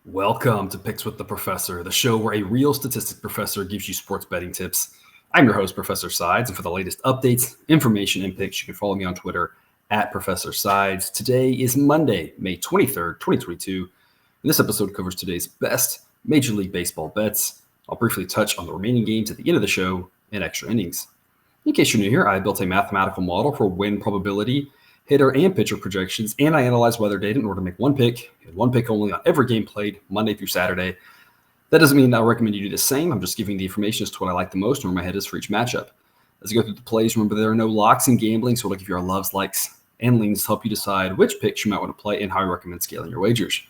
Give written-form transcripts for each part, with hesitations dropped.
Welcome to Picks with the Professor, the show where a real statistics professor gives you sports betting tips. I'm your host, Professor Sides, and for the latest updates, information, and picks, you can follow me on Twitter at Professor Sides. Today is Monday, May 23rd, 2022, and this episode covers today's best Major League Baseball bets. I'll briefly touch on the remaining games at the end of the show and extra innings. In case you're new here, I built a mathematical model for win probability, hitter, and pitcher projections, and I analyze weather data in order to make one pick, and one pick only on every game played Monday through Saturday. That doesn't mean I recommend you do the same. I'm just giving the information as to what I like the most and where my head is for each matchup. As I go through the plays, remember there are no locks in gambling, so we'll give you our loves, likes, and leans to help you decide which picks you might want to play and how I recommend scaling your wagers.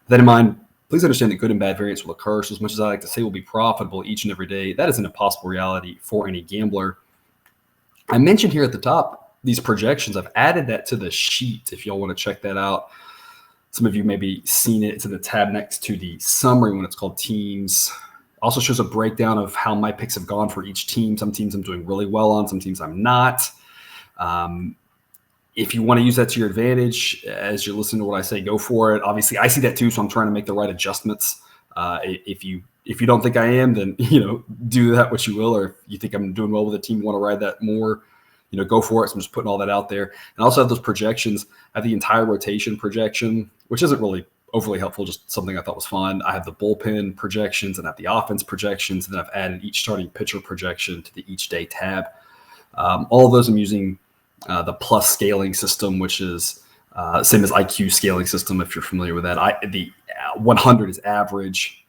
With that in mind, please understand that good and bad variance will occur, so as much as I like to say we'll be profitable each and every day, that is an impossible reality for any gambler. I mentioned here at the top these projections. I've added that to the sheet if y'all want to check that out. Some of you maybe seen it. It's in the tab next to the summary when it's called teams. Also shows a breakdown of how my picks have gone for each team. Some teams I'm doing really well on, some teams I'm not. If you want to use that to your advantage as you're listening to what I say, go for it. Obviously, I see that too, so I'm trying to make the right adjustments. If you don't think I am, then do that what you will. Or if you think I'm doing well with a team, you want to ride that more, go for it. So I'm just putting all that out there. And I also have those projections. I have the entire rotation projection, which isn't really overly helpful, just something I thought was fun. I have the bullpen projections and I have the offense projections. And then I've added each starting pitcher projection to the each day tab. All of those I'm using the plus scaling system, which is same as IQ scaling system, if you're familiar with that. The 100 is average,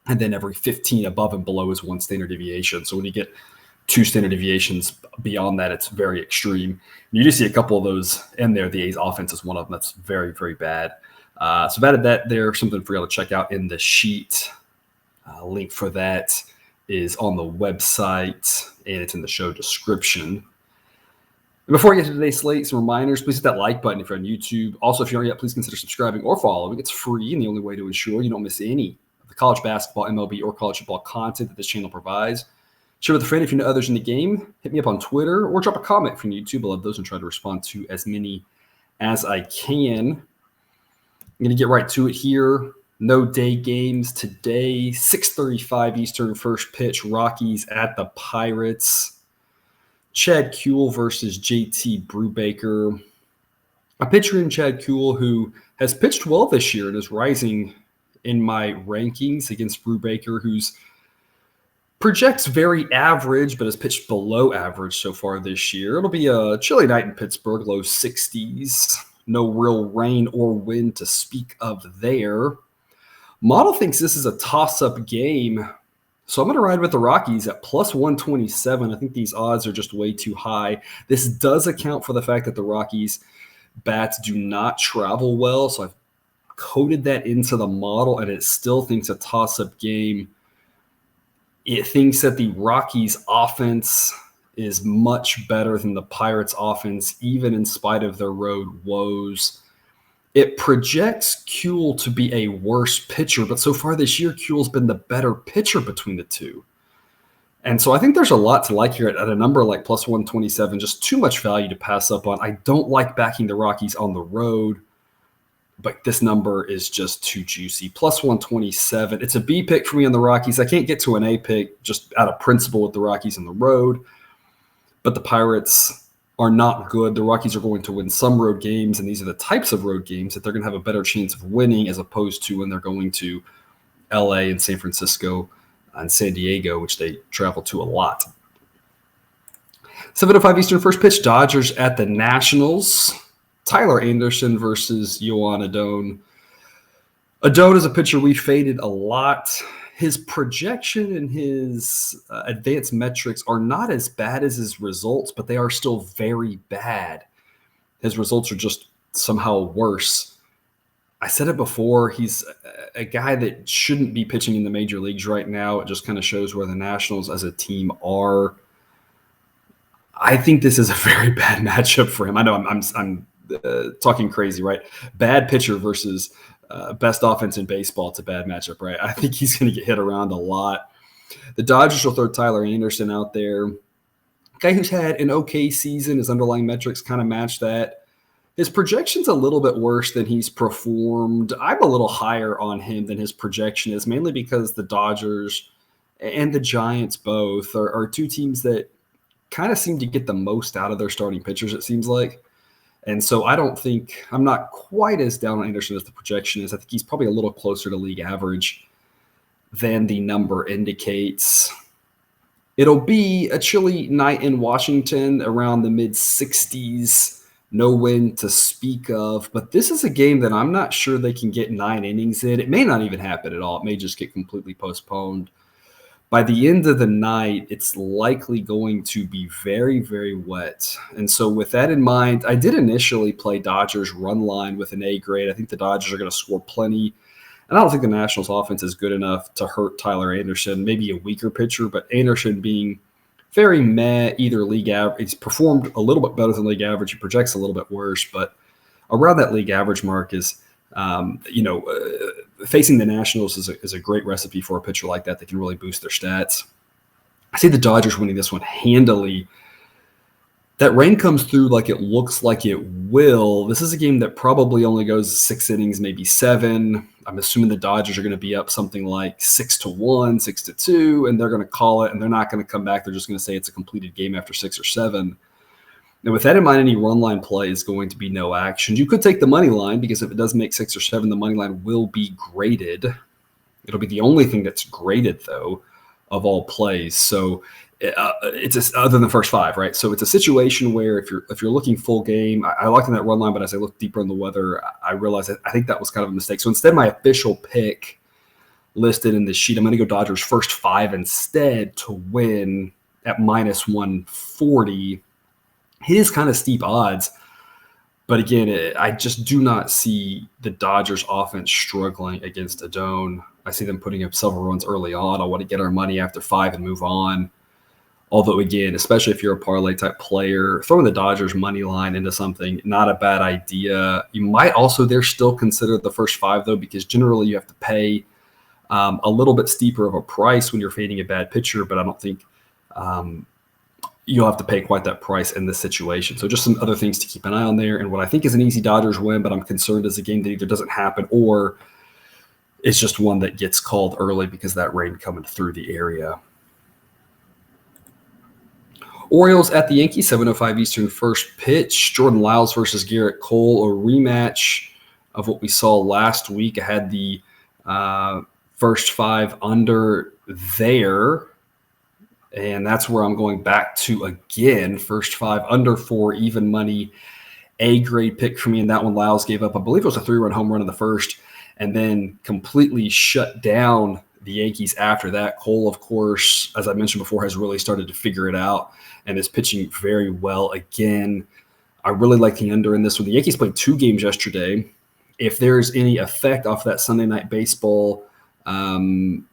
and then every 15 above and below is one standard deviation. So when you get two standard deviations beyond that, it's very extreme. You just see a couple of those in there. The A's offense is one of them that's very, very bad. So I've added that there, something for y'all to check out in the sheet. Link for that is on the website, and it's in the show description. And before I get to today's slate, some reminders. Please hit that like button if you're on YouTube. Also, if you aren't yet, please consider subscribing or following. It's free, and the only way to ensure you don't miss any of the college basketball, MLB, or college football content that this channel provides. Share with a friend if you know others in the game. Hit me up on Twitter or drop a comment from YouTube. I love those and try to respond to as many as I can. I'm going to get right to it here. No day games today. 6:35 Eastern, first pitch. Rockies at the Pirates. Chad Kuhl versus JT Brubaker. A pitcher in Chad Kuhl who has pitched well this year and is rising in my rankings against Brubaker, who's projects very average, but has pitched below average so far this year. It'll be a chilly night in Pittsburgh, low 60s. No real rain or wind to speak of there. Model thinks this is a toss-up game, so I'm going to ride with the Rockies at plus 127. I think these odds are just way too high. This does account for the fact that the Rockies bats do not travel well, so I've coded that into the model, and it still thinks a toss-up game. It thinks that the Rockies offense is much better than the Pirates offense, even in spite of their road woes. It projects Kuhl to be a worse pitcher, but so far this year, Kuhl's been the better pitcher between the two. And so I think there's a lot to like here at a number like plus 127, just too much value to pass up on. I don't like backing the Rockies on the road, but this number is just too juicy. Plus 127. It's a B pick for me on the Rockies. I can't get to an A pick just out of principle with the Rockies on the road. But the Pirates are not good. The Rockies are going to win some road games, and these are the types of road games that they're going to have a better chance of winning as opposed to when they're going to LA and San Francisco and San Diego, which they travel to a lot. 7:05 Eastern, first pitch, Dodgers at the Nationals. Tyler Anderson versus Yoan Adon. Adon is a pitcher we faded a lot. His projection and his advanced metrics are not as bad as his results, but they are still very bad. His results are just somehow worse. I said it before, he's a guy that shouldn't be pitching in the major leagues right now. It just kind of shows where the Nationals as a team are. I think this is a very bad matchup for him. I know I'm talking crazy, right? Bad pitcher versus best offense in baseball. It's a bad matchup, right? I think he's going to get hit around a lot. The Dodgers will throw Tyler Anderson out there. Guy who's had an okay season. His underlying metrics kind of match that. His projection's a little bit worse than he's performed. I'm a little higher on him than his projection is, mainly because the Dodgers and the Giants both are two teams that kind of seem to get the most out of their starting pitchers, it seems like. And so I'm not quite as down on Anderson as the projection is. I think he's probably a little closer to league average than the number indicates. It'll be a chilly night in Washington, around the mid 60s. No wind to speak of, but this is a game that I'm not sure they can get 9 innings in. It may not even happen at all. It may just get completely postponed. By the end of the night, it's likely going to be very, very wet. And so with that in mind, I did initially play Dodgers run line with an A grade. I think the Dodgers are going to score plenty. And I don't think the Nationals offense is good enough to hurt Tyler Anderson, maybe a weaker pitcher, but Anderson being very meh, either league average. He's performed a little bit better than league average. He projects a little bit worse, but around that league average mark is, facing the Nationals is a great recipe for a pitcher like that can really boost their stats. I see the Dodgers winning this one handily. That rain comes through like it looks like it will. This is a game that probably only goes 6 innings, maybe 7. I'm assuming the Dodgers are going to be up something like 6-1, 6-2, and they're going to call it, and they're not going to come back. They're just going to say it's a completed game after 6 or 7. And with that in mind, any run line play is going to be no action. You could take the money line, because if it does make 6 or 7, the money line will be graded. It'll be the only thing that's graded, though, of all plays. So it's other than the first 5, right? So it's a situation where if you're looking full game, I like in that run line, but as I look deeper in the weather, I realized I think that was kind of a mistake. So instead, my official pick listed in the sheet, I'm going to go Dodgers first 5 instead to win at minus 140. It is kind of steep odds, but again, I just do not see the Dodgers offense struggling against Adone. I see them putting up several runs early on. I want to get our money after 5 and move on. Although, again, especially if you're a parlay type player, throwing the Dodgers money line into something, not a bad idea. You might also there still consider the first 5, though, because generally you have to pay a little bit steeper of a price when you're fading a bad pitcher, but I don't think you'll have to pay quite that price in this situation. So just some other things to keep an eye on there. And what I think is an easy Dodgers win, but I'm concerned is a game that either doesn't happen or it's just one that gets called early because of that rain coming through the area. Orioles at the Yankees, 7:05 Eastern first pitch. Jordan Lyles versus Garrett Cole, a rematch of what we saw last week. I had the first 5 under there, and that's where I'm going back to again. First 5 under 4, even money, A grade pick for me. And that one, Lyles gave up, I believe it was a 3-run home run in the first, and then completely shut down the Yankees after that. Cole, of course, as I mentioned before, has really started to figure it out and is pitching very well again. I really like the under in this one. The Yankees played 2 games yesterday. If there's any effect off that Sunday night baseball, I don't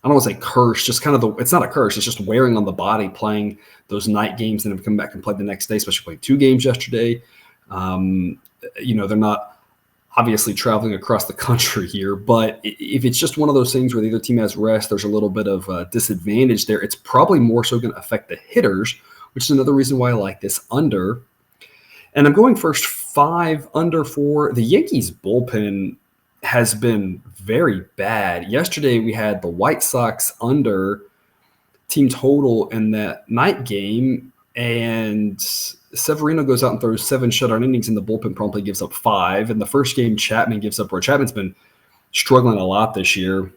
want to say curse, just kind of it's not a curse. It's just wearing on the body, playing those night games and then come back and play the next day, especially playing 2 games yesterday. They're not obviously traveling across the country here, but if it's just one of those things where the other team has rest, there's a little bit of a disadvantage there. It's probably more so going to affect the hitters, which is another reason why I like this under. And I'm going first 5 under 4. The Yankees bullpen has been very bad. Yesterday we had the White Sox under team total in that night game, and Severino goes out and throws 7 shutout innings, and the bullpen promptly gives up 5. In the first game, Chapman gives up, where Chapman's been struggling a lot this year.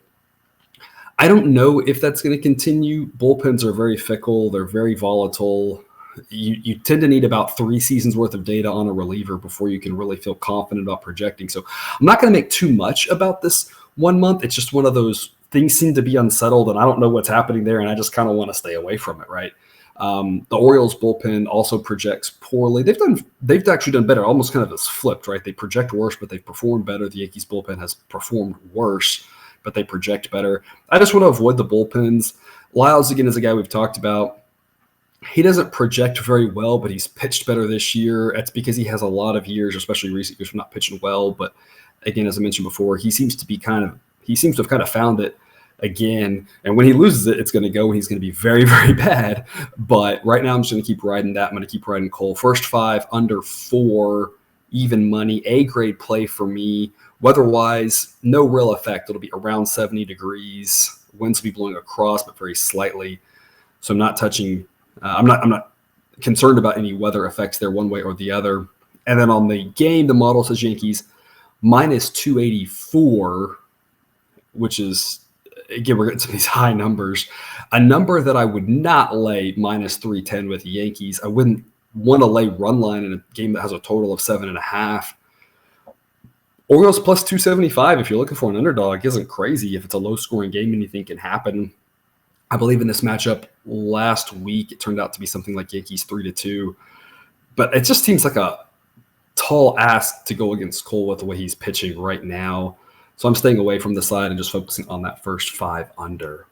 I don't know if that's going to continue. Bullpens are very fickle. They're very volatile. You tend to need about 3 seasons worth of data on a reliever before you can really feel confident about projecting. So I'm not going to make too much about this 1 month. It's just one of those things seem to be unsettled, and I don't know what's happening there, and I just kind of want to stay away from it, right? The Orioles bullpen also projects poorly. They've actually done better, almost kind of as flipped, right? They project worse, but they perform better. The Yankees bullpen has performed worse, but they project better. I just want to avoid the bullpens. Lyles, again, is a guy we've talked about. He doesn't project very well, but he's pitched better this year. That's because he has a lot of years, especially recent years, from not pitching well. But again, as I mentioned before, he seems to have kind of found it again. And when he loses it, it's going to go, and he's going to be very, very bad. But right now, I'm just going to keep riding that. I'm going to keep riding Cole. First 5 under 4 even money, A-grade play for me. Weather-wise, no real effect. It'll be around 70 degrees. Winds will be blowing across, but very slightly. So I'm not touching. I'm not concerned about any weather effects there one way or the other. And then on the game, the model says Yankees minus 284, which is, again, we're getting some of these high numbers. A number that I would not lay minus 310 with the Yankees. I wouldn't want to lay run line in a game that has a total of 7.5. Orioles plus 275, if you're looking for an underdog, isn't crazy if it's a low-scoring game anything can happen. I believe in this matchup last week, it turned out to be something like Yankees 3-2. But it just seems like a tall ask to go against Cole with the way he's pitching right now. So I'm staying away from the side and just focusing on that first 5 under.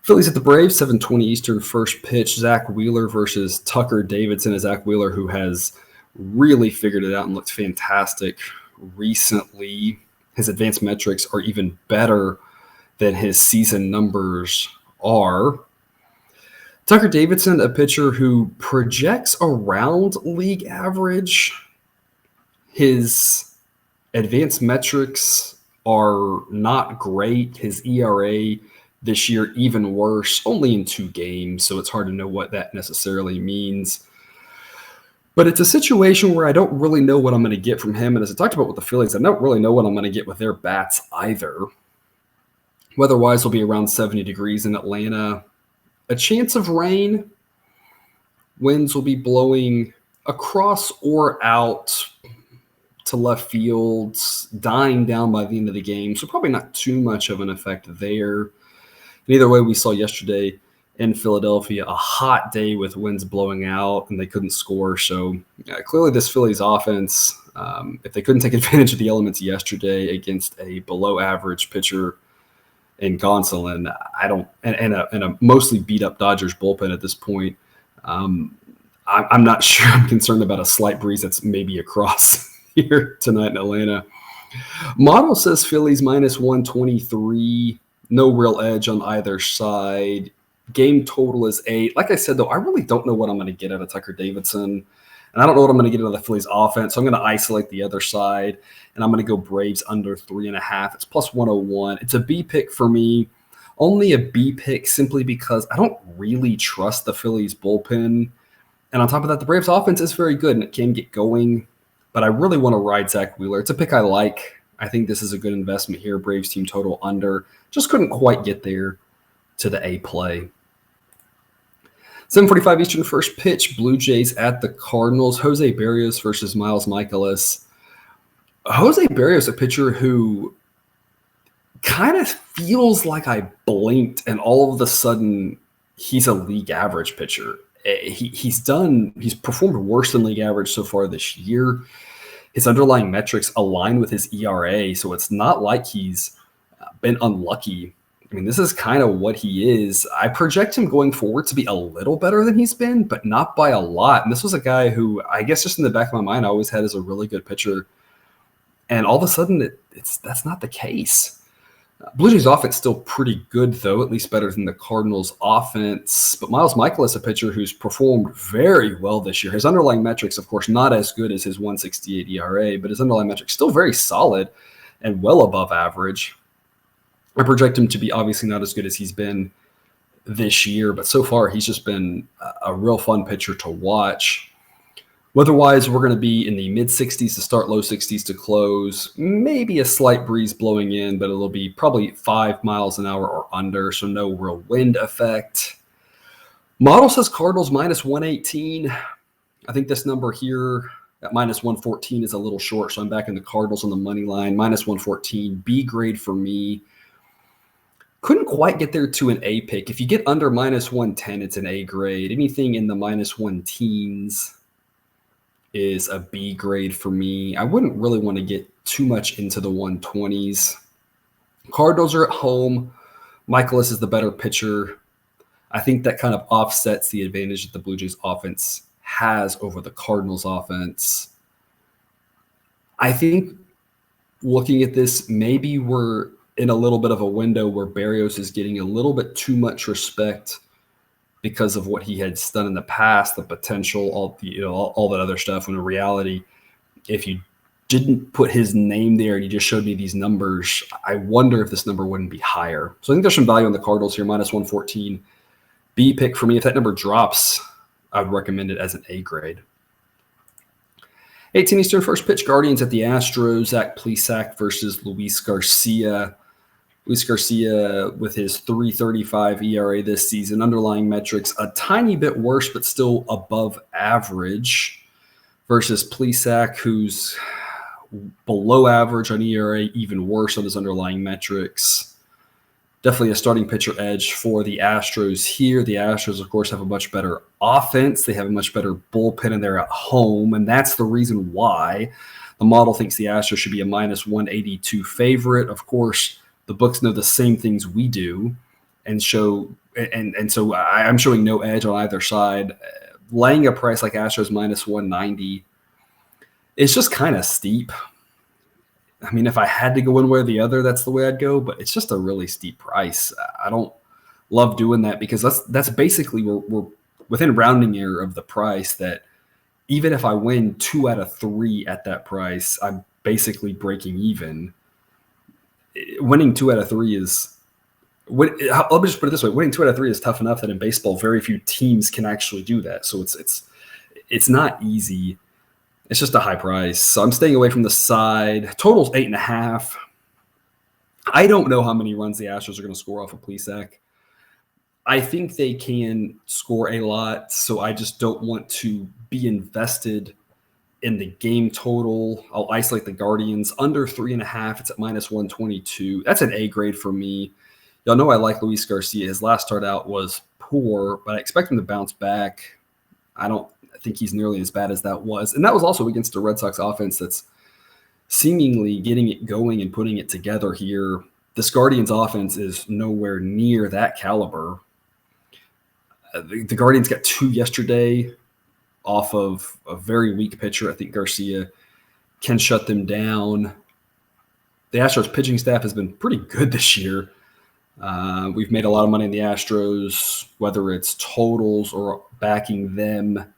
Phillies at the Braves, 7:20 Eastern, first pitch. Zach Wheeler versus Tucker Davidson. Zach Wheeler, who has really figured it out and looked fantastic recently. His advanced metrics are even better than his season numbers are. Tucker Davidson, a pitcher who projects around league average. His advanced metrics are not great. His ERA this year even worse, only in 2 games, so it's hard to know what that necessarily means. But it's a situation where I don't really know what I'm going to get from him. And as I talked about with the Phillies, I don't really know what I'm going to get with their bats either. Weather-wise, will be around 70 degrees in Atlanta. A chance of rain. Winds will be blowing across or out to left field, dying down by the end of the game. So probably not too much of an effect there. And either way, we saw yesterday in Philadelphia a hot day with winds blowing out, and they couldn't score. So clearly this Phillies offense, if they couldn't take advantage of the elements yesterday against a below-average pitcher in Gonsolin, and a mostly beat-up Dodgers bullpen at this point, I'm not sure I'm concerned about a slight breeze that's maybe across here tonight in Atlanta. Model says Phillies minus 123. No real edge on either side. Game total is 8. Like I said, though, I really don't know what I'm going to get out of Tucker Davidson. And I don't know what I'm going to get out of the Phillies offense. So I'm going to isolate the other side. And I'm going to go Braves under 3.5. It's plus 101. It's a B pick for me. Only a B pick simply because I don't really trust the Phillies bullpen. And on top of that, the Braves offense is very good and it can get going. But I really want to ride Zach Wheeler. It's a pick I like. I think this is a good investment here. Braves team total under. Just couldn't quite get there to the A play. 7:45 Eastern, first pitch. Blue Jays at the Cardinals. Jose Berrios versus Miles Mikolas. Jose Berrios, a pitcher who kind of feels like I blinked and all of a sudden he's a league average pitcher. He's performed worse than league average so far this year. His underlying metrics align with his ERA, so it's not like he's been unlucky. I mean, this is kind of what he is. I project him going forward to be a little better than he's been, but not by a lot. And this was a guy who I guess just in the back of my mind I always had as a really good pitcher. And all of a sudden, that's not the case. Blue Jays offense still pretty good, though, at least better than the Cardinals offense. But Miles Mikolas, a pitcher who's performed very well this year. His underlying metrics, of course, not as good as his 1.68 ERA, but his underlying metrics still very solid and well above average. I project him to be obviously not as good as he's been this year, but so far he's just been a real fun pitcher to watch. Weather-wise, we're going to be in the mid-60s to start, low 60s to close. Maybe a slight breeze blowing in, but it'll be probably 5 miles an hour or under, so no real wind effect. Model says Cardinals minus 118. I think this number here at minus 114 is a little short, so I'm back in the Cardinals on the money line. Minus 114, B grade for me. Couldn't quite get there to an A pick. If you get under minus 110, it's an A grade. Anything in the minus 1 teens is a B grade for me. I wouldn't really want to get too much into the 120s. Cardinals are at home. Mikolas is the better pitcher. I think that kind of offsets the advantage that the Blue Jays offense has over the Cardinals offense. I think looking at this, maybe we're in a little bit of a window where Berrios is getting a little bit too much respect because of what he had done in the past, the potential, all that other stuff. When in reality, if you didn't put his name there and you just showed me these numbers, I wonder if this number wouldn't be higher. So I think there's some value on the Cardinals here, minus 114. B pick for me. If that number drops, I would recommend it as an A grade. 18 Eastern, first pitch, Guardians at the Astros. Zach Plesac versus Luis Garcia. Luis Garcia with his 3.35 ERA this season. Underlying metrics a tiny bit worse, but still above average, versus Plesac, who's below average on ERA, even worse on his underlying metrics. Definitely a starting pitcher edge for the Astros here. The Astros, of course, have a much better offense. They have a much better bullpen, and they're at home, and that's the reason why the model thinks the Astros should be a minus 182 favorite. Of course, the books know the same things we do, and so I'm showing no edge on either side. Laying a price like Astros minus 190 is just kind of steep. I mean, if I had to go one way or the other, that's the way I'd go, but it's just a really steep price. I don't love doing that because that's basically we're within rounding error of the price, that even if I win 2 out of 3 at that price, I'm basically breaking even. Winning 2 out of 3 is – I'll just put it this way. Winning 2 out of 3 is tough enough that in baseball, very few teams can actually do that. So it's not easy. It's just a high price. So I'm staying away from the side. Total's 8.5. I don't know how many runs the Astros are going to score off of Plesac. I think they can score a lot, so I just don't want to be invested in the game total. I'll isolate the Guardians. Under 3.5, it's at minus 122. That's an A grade for me. Y'all know I like Luis Garcia. His last start out was poor, but I expect him to bounce back. I don't think he's nearly as bad as that was. And that was also against a Red Sox offense that's seemingly getting it going and putting it together here. This Guardians offense is nowhere near that caliber. The Guardians got 2 yesterday off of a very weak pitcher. I think Garcia can shut them down. The Astros pitching staff has been pretty good this year. We've made a lot of money in the Astros, whether it's totals or backing them.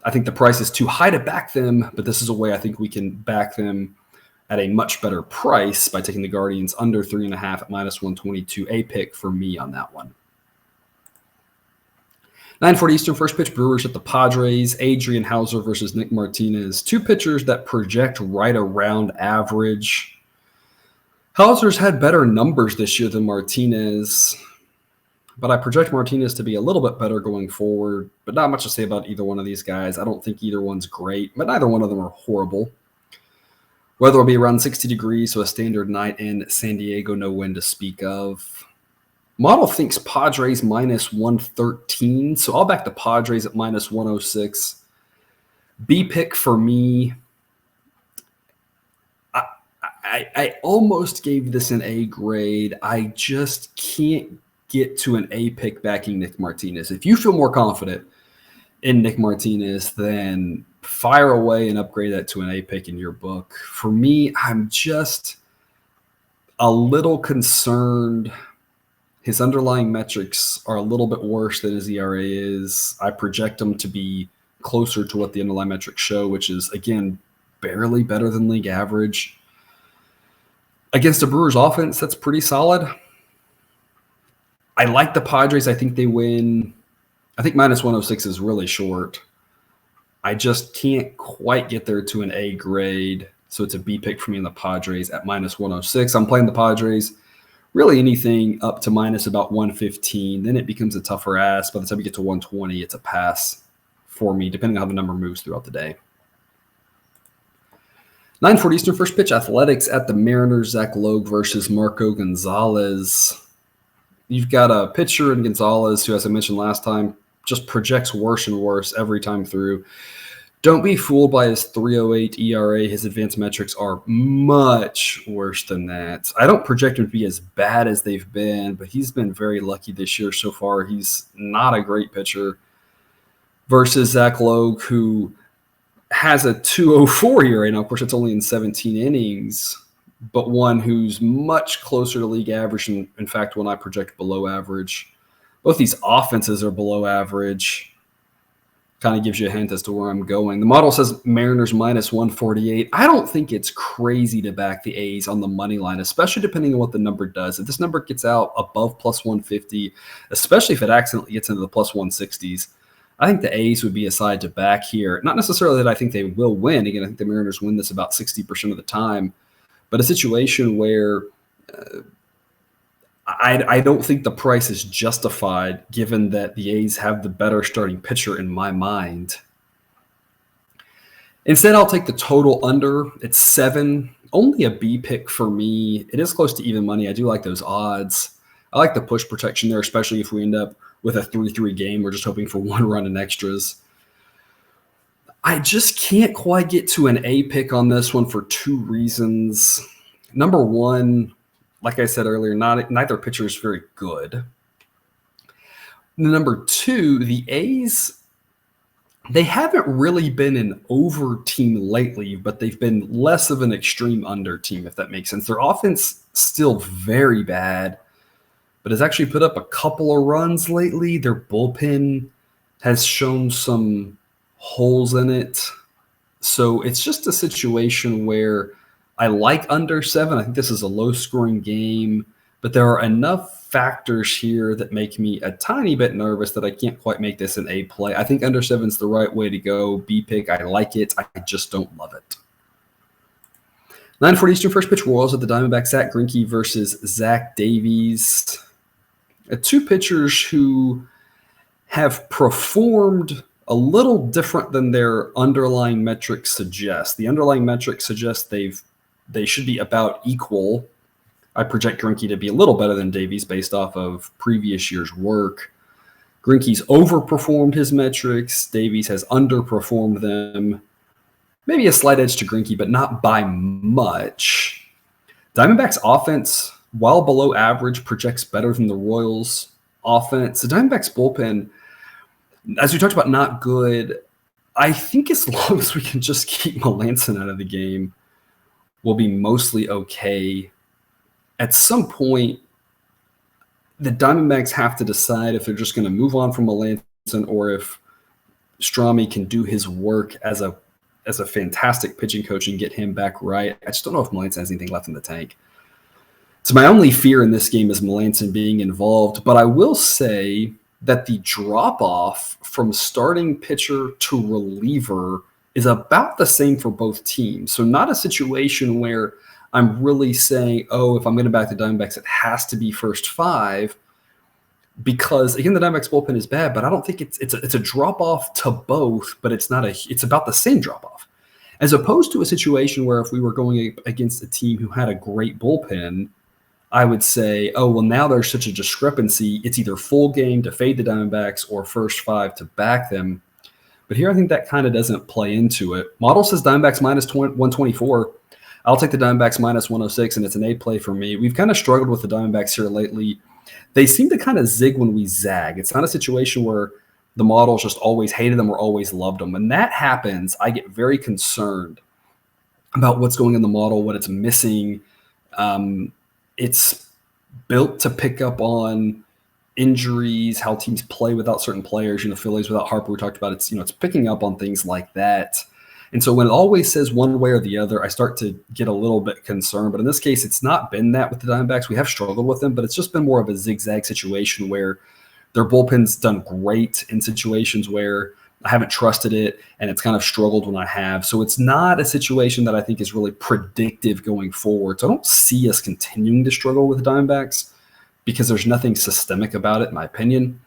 I think the price is too high to back them, but this is a way I think we can back them at a much better price by taking the Guardians under 3.5 at minus 122. A pick for me on that one. 9:40 Eastern, first pitch, Brewers at the Padres. Adrian Hauser versus Nick Martinez. 2 pitchers that project right around average. Hauser's had better numbers this year than Martinez, but I project Martinez to be a little bit better going forward, but not much to say about either one of these guys. I don't think either one's great, but neither one of them are horrible. Weather will be around 60 degrees, so a standard night in San Diego, no wind to speak of. Model thinks Padres minus 113, so I'll back the Padres at minus 106. B pick for me. I almost gave this an A grade. I just can't get to an A pick backing Nick Martinez. If you feel more confident in Nick Martinez, then fire away and upgrade that to an A pick in your book. For me, I'm just a little concerned. His underlying metrics are a little bit worse than his ERA is. I project him to be closer to what the underlying metrics show, which is, again, barely better than league average. Against the Brewers offense, that's pretty solid. I like the Padres. I think they win. I think minus 106 is really short. I just can't quite get there to an A grade. So it's a B pick for me in the Padres at minus 106. I'm playing the Padres. Really anything up to minus about 115. Then it becomes a tougher ask. By the time you get to 120, it's a pass for me, depending on how the number moves throughout the day. 9:40 Eastern, first pitch, Athletics at the Mariners. Zach Logue versus Marco Gonzalez. You've got a pitcher in Gonzalez who, as I mentioned last time, just projects worse and worse every time through. Don't be fooled by his 3.08 ERA. His advanced metrics are much worse than that. I don't project him to be as bad as they've been, but he's been very lucky this year so far. He's not a great pitcher. Versus Zach Logue, who has a 2.04 ERA. Now, of course, it's only in 17 innings, but one who's much closer to league average. And in fact, when I project below average, Both these offenses are below average. Kind of gives you a hint as to where I'm going. The model says Mariners minus 148. I don't think it's crazy to back the A's on the money line, especially depending on what the number does. If this number gets out above plus 150, especially if it accidentally gets into the plus 160s, I think the A's would be a side to back here. Not necessarily that I think they will win. Again, I think the Mariners win this about 60% of the time, but a situation where I don't think the price is justified given that the A's have the better starting pitcher in my mind. Instead, I'll take the total under. It's 7. Only a B pick for me. It is close to even money. I do like those odds. I like the push protection there, especially if we end up with a 3-3 game. We're just hoping for one run in extras. I just can't quite get to an A pick on this one for 2 reasons. Number one, like I said earlier, neither pitcher is very good. Number 2, the A's, they haven't really been an over team lately, but they've been less of an extreme under team, if that makes sense. Their offense still very bad, but has actually put up a couple of runs lately. Their bullpen has shown some holes in it. So it's just a situation where I like under 7. I think this is a low-scoring game, but there are enough factors here that make me a tiny bit nervous that I can't quite make this an A play. I think under 7 is the right way to go. B pick, I like it. I just don't love it. 9:40 Eastern, first pitch, Royals at the Diamondbacks. Zach Greinke versus Zach Davies. 2 pitchers who have performed a little different than their underlying metrics suggest. The underlying metrics suggest they should be about equal. I project Greinke to be a little better than Davies based off of previous year's work. Greinke's overperformed his metrics. Davies has underperformed them. Maybe a slight edge to Greinke, but not by much. Diamondbacks offense, while below average, projects better than the Royals offense. The Diamondbacks bullpen, as we talked about, not good. I think as long as we can just keep Melanson out of the game, we'll be mostly okay. At some point, the Diamondbacks have to decide if they're just going to move on from Melanson or if Strami can do his work as a fantastic pitching coach and get him back right. I just don't know if Melanson has anything left in the tank. So my only fear in this game is Melanson being involved, but I will say that the drop-off from starting pitcher to reliever is about the same for both teams. So not a situation where I'm really saying, oh, if I'm going to back the Diamondbacks, it has to be first 5, because again, the Diamondbacks bullpen is bad, but I don't think it's a drop-off to both, but it's about the same drop-off. As opposed to a situation where if we were going against a team who had a great bullpen, I would say, oh, well, now there's such a discrepancy. It's either full game to fade the Diamondbacks or first 5 to back them. But here I think that kind of doesn't play into it. Model says Diamondbacks minus 124. I'll take the Diamondbacks minus 106, and it's an A play for me. We've kind of struggled with the Diamondbacks here lately. They seem to kind of zig when we zag. It's not a situation where the models just always hated them or always loved them. When that happens, I get very concerned about what's going in the model, what it's missing. It's built to pick up on injuries, how teams play without certain players. Phillies without Harper, we talked about. It's picking up on things like that. And so when it always says one way or the other, I start to get a little bit concerned. But in this case, it's not been that with the Diamondbacks. We have struggled with them, but it's just been more of a zigzag situation where their bullpen's done great in situations where I haven't trusted it, and it's kind of struggled when I have. So it's not a situation that I think is really predictive going forward. So I don't see us continuing to struggle with the Diamondbacks because there's nothing systemic about it, in my opinion.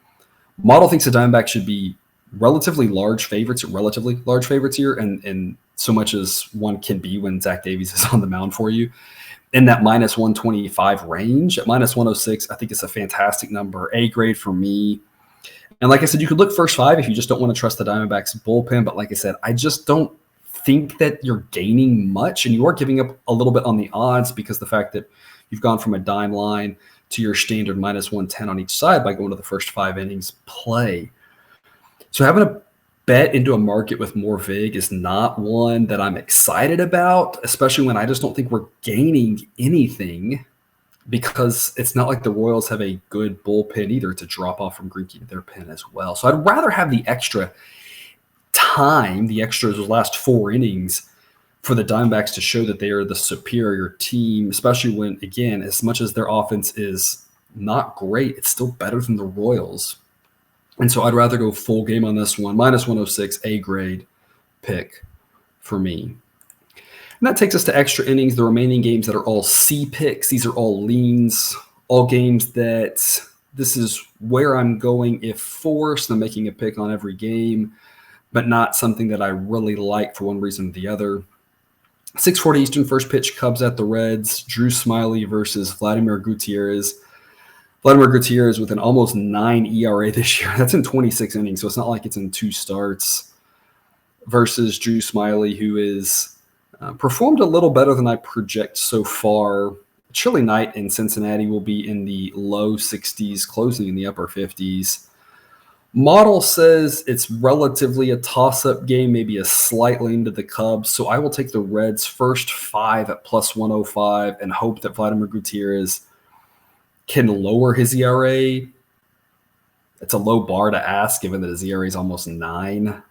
Model thinks the Diamondbacks should be relatively large favorites here, and so much as one can be when Zach Davies is on the mound for you. In that minus 125 range, at minus 106, I think it's a fantastic number. A grade for me. And like I said, you could look first 5 if you just don't want to trust the Diamondbacks bullpen. But like I said, I just don't think that you're gaining much, and you are giving up a little bit on the odds because the fact that you've gone from a dime line to your standard minus 110 on each side by going to the first 5 innings play. So having a bet into a market with more vig is not one that I'm excited about, especially when I just don't think we're gaining anything. because it's not like the Royals have a good bullpen either. It's a drop off from Greinke to their pen as well. So I'd rather have the extra time, the extras, those last 4 innings, for the Diamondbacks to show that they are the superior team, especially when, again, as much as their offense is not great, it's still better than the Royals. And so I'd rather go full game on this one. Minus 106, A grade pick for me. And that takes us to extra innings, the remaining games that are all C picks. These are all leans, all games that this is where I'm going if forced. I'm making a pick on every game, but not something that I really like for one reason or the other. 6:40 Eastern, first pitch, Cubs at the Reds. Drew Smyly versus Vladimir Gutierrez. Vladimir Gutierrez with an almost 9 ERA this year. That's in 26 innings, so it's not like it's in 2 starts. Versus Drew Smyly, who is performed a little better than I project so far. Chilly night in Cincinnati will be in the low 60s, closing in the upper 50s. Model says it's relatively a toss-up game, maybe a slight lean to the Cubs. So I will take the Reds' first 5 at plus 105 and hope that Vladimir Gutierrez can lower his ERA. It's a low bar to ask, given that his ERA is almost 9.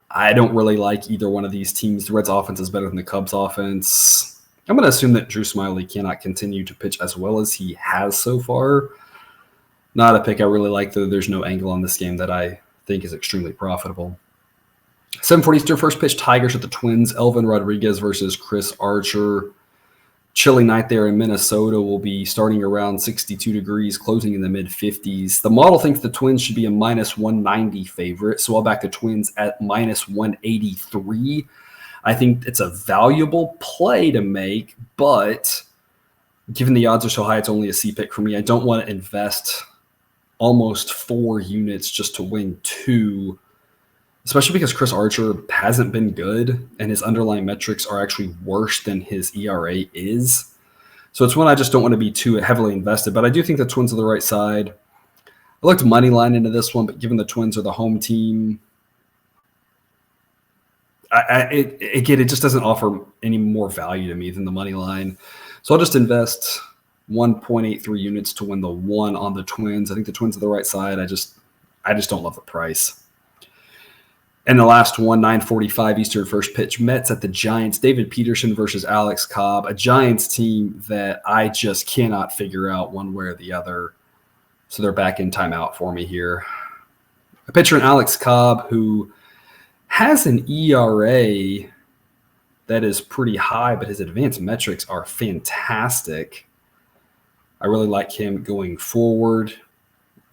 I don't really like either one of these teams. The Reds' offense is better than the Cubs' offense. I'm going to assume that Drew Smyly cannot continue to pitch as well as he has so far. Not a pick I really like, though there's no angle on this game that I think is extremely profitable. 7:40 Eastern, first pitch, Tigers at the Twins. Elvin Rodriguez versus Chris Archer. Chilly night there in Minnesota. Will be starting around 62 degrees, closing in the mid-50s. The model thinks the Twins should be a minus 190 favorite, so I'll back the Twins at minus 183. I think it's a valuable play to make, but given the odds are so high, it's only a C pick for me. I don't want to invest almost 4 units just to win 2, especially because Chris Archer hasn't been good and his underlying metrics are actually worse than his ERA is. So it's one I just don't want to be too heavily invested, but I do think the Twins are the right side. I looked money line into this one, but given the Twins are the home team, it just doesn't offer any more value to me than the money line. So I'll just invest 1.83 units to win the 1 on the Twins. I think the Twins are the right side. I just don't love the price. And the last one, 9:45 Eastern, first pitch, Mets at the Giants. David Peterson versus Alex Cobb, a Giants team that I just cannot figure out one way or the other. So they're back in timeout for me here. A pitcher in Alex Cobb who has an ERA that is pretty high, but his advanced metrics are fantastic. I really like him going forward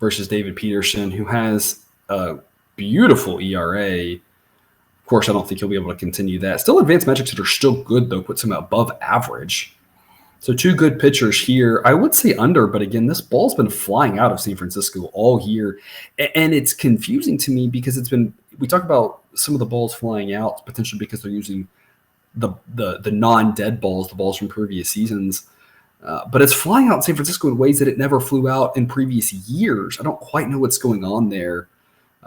versus David Peterson, who has a beautiful ERA. Of course, I don't think he'll be able to continue that. Still advanced metrics that are still good, though, puts him above average. So 2 good pitchers here. I would say under, but again, this ball's been flying out of San Francisco all year. And it's confusing to me because we talk about some of the balls flying out, potentially because they're using the non-dead balls, the balls from previous seasons. But it's flying out in San Francisco in ways that it never flew out in previous years. I don't quite know what's going on there.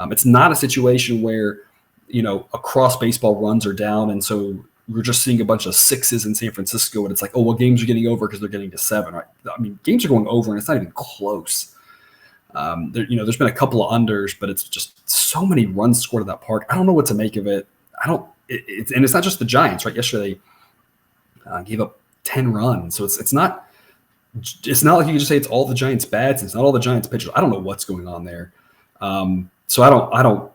It's not a situation where, across baseball runs are down, and so we're just seeing a bunch of 6s in San Francisco, and it's like, oh, well, games are getting over because they're getting to 7, right? I mean, games are going over, and it's not even close. There's been a couple of unders, but it's just so many runs scored at that park. I don't know what to make of it. And it's not just the Giants, right? Yesterday gave up 10 runs, so it's not like you can just say it's all the Giants' bats. It's not all the Giants' pitchers. I don't know what's going on there. So I don't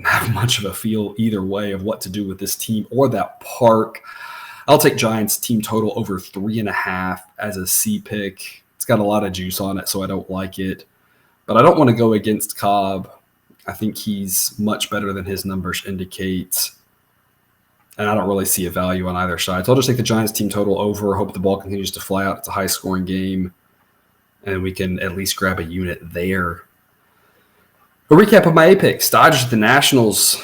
have much of a feel either way of what to do with this team or that park. I'll take Giants team total over 3.5 as a C pick. It's got a lot of juice on it, so I don't like it. But I don't want to go against Cobb. I think he's much better than his numbers indicate. And I don't really see a value on either side. So I'll just take the Giants team total over, hope the ball continues to fly out. It's a high-scoring game, and we can at least grab a unit there. A recap of my A picks. Dodgers at the Nationals.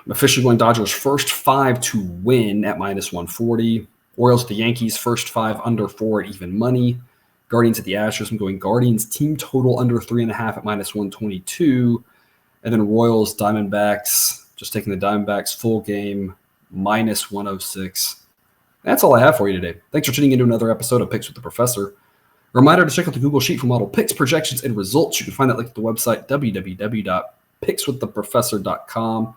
I'm officially going Dodgers first 5 to win at minus 140. Orioles at the Yankees, first 5 under 4 at even money. Guardians at the Astros. I'm going Guardians team total under 3.5 at minus 122. And then Royals, Diamondbacks. Just taking the Diamondbacks full game, minus 106. That's all I have for you today. Thanks for tuning into another episode of Picks with the Professor. Reminder to check out the Google Sheet for model picks, projections, and results. You can find that link at the website, www.pickswiththeprofessor.com.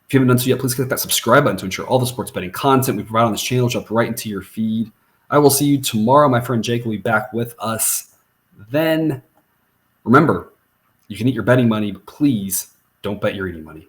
If you haven't done so yet, please click that subscribe button to ensure all the sports betting content we provide on this channel drops right into your feed. I will see you tomorrow. My friend Jake will be back with us then. Remember, you can eat your betting money, but please don't bet your eating money.